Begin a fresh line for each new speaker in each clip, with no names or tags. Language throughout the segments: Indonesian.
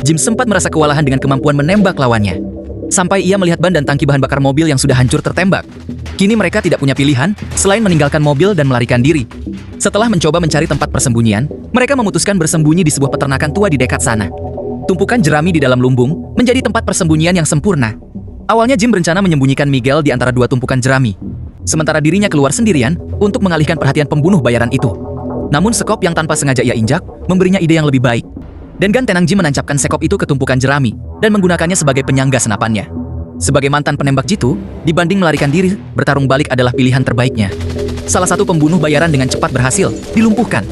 Jim sempat merasa kewalahan dengan kemampuan menembak lawannya. Sampai ia melihat ban dan tangki bahan bakar mobil yang sudah hancur tertembak. Kini mereka tidak punya pilihan selain meninggalkan mobil dan melarikan diri. Setelah mencoba mencari tempat persembunyian, mereka memutuskan bersembunyi di sebuah peternakan tua di dekat sana. Tumpukan jerami di dalam lumbung menjadi tempat persembunyian yang sempurna. Awalnya Jim berencana menyembunyikan Miguel di antara dua tumpukan jerami, sementara dirinya keluar sendirian untuk mengalihkan perhatian pembunuh bayaran itu. Namun sekop yang tanpa sengaja ia injak memberinya ide yang lebih baik. Dan gan tenang Jim menancapkan sekop itu ke tumpukan jerami dan menggunakannya sebagai penyangga senapannya. Sebagai mantan penembak jitu, dibanding melarikan diri, bertarung balik adalah pilihan terbaiknya. Salah satu pembunuh bayaran dengan cepat berhasil dilumpuhkan.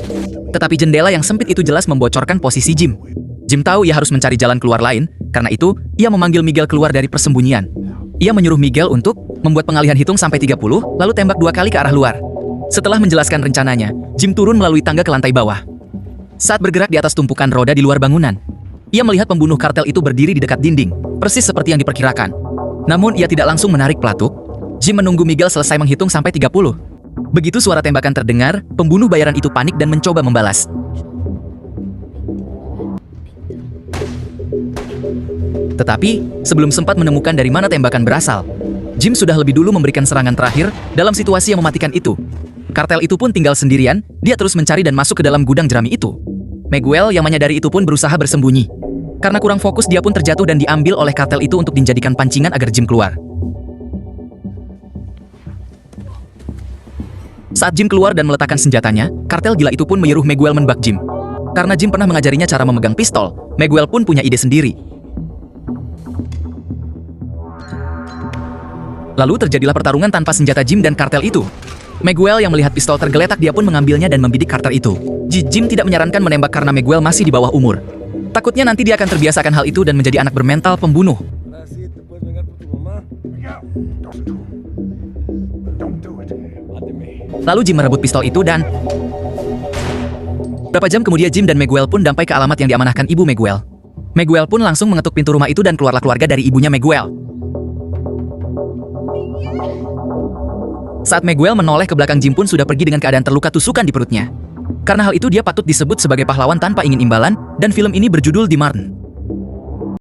Tetapi jendela yang sempit itu jelas membocorkan posisi Jim. Jim tahu ia harus mencari jalan keluar lain, karena itu ia memanggil Miguel keluar dari persembunyian. Ia menyuruh Miguel untuk membuat pengalihan hitung sampai 30, lalu tembak 2 kali ke arah luar. Setelah menjelaskan rencananya, Jim turun melalui tangga ke lantai bawah. Saat bergerak di atas tumpukan roda di luar bangunan, ia melihat pembunuh kartel itu berdiri di dekat dinding, persis seperti yang diperkirakan. Namun ia tidak langsung menarik pelatuk. Jim menunggu Miguel selesai menghitung sampai 30. Begitu suara tembakan terdengar, pembunuh bayaran itu panik dan mencoba membalas. Tetapi, sebelum sempat menemukan dari mana tembakan berasal, Jim sudah lebih dulu memberikan serangan terakhir dalam situasi yang mematikan itu. Kartel itu pun tinggal sendirian, dia terus mencari dan masuk ke dalam gudang jerami itu. Miguel yang menyadari itu pun berusaha bersembunyi. Karena kurang fokus dia pun terjatuh dan diambil oleh kartel itu untuk dijadikan pancingan agar Jim keluar. Saat Jim keluar dan meletakkan senjatanya, kartel gila itu pun menyuruh Miguel menebak Jim. Karena Jim pernah mengajarinya cara memegang pistol, Miguel pun punya ide sendiri. Lalu terjadilah pertarungan tanpa senjata Jim dan kartel itu. Miguel yang melihat pistol tergeletak dia pun mengambilnya dan membidik kartel itu. Jim tidak menyarankan menembak karena Miguel masih di bawah umur. Takutnya nanti dia akan terbiasakan hal itu dan menjadi anak bermental pembunuh. Lalu Jim merebut pistol itu dan... Berapa jam kemudian Jim dan Miguel pun sampai ke alamat yang diamanahkan ibu Miguel. Miguel pun langsung mengetuk pintu rumah itu dan keluarlah keluarga dari ibunya Miguel. Saat Miguel menoleh ke belakang, Jim pun sudah pergi dengan keadaan terluka tusukan di perutnya. Karena hal itu dia patut disebut sebagai pahlawan tanpa ingin imbalan, dan film ini berjudul The Martin.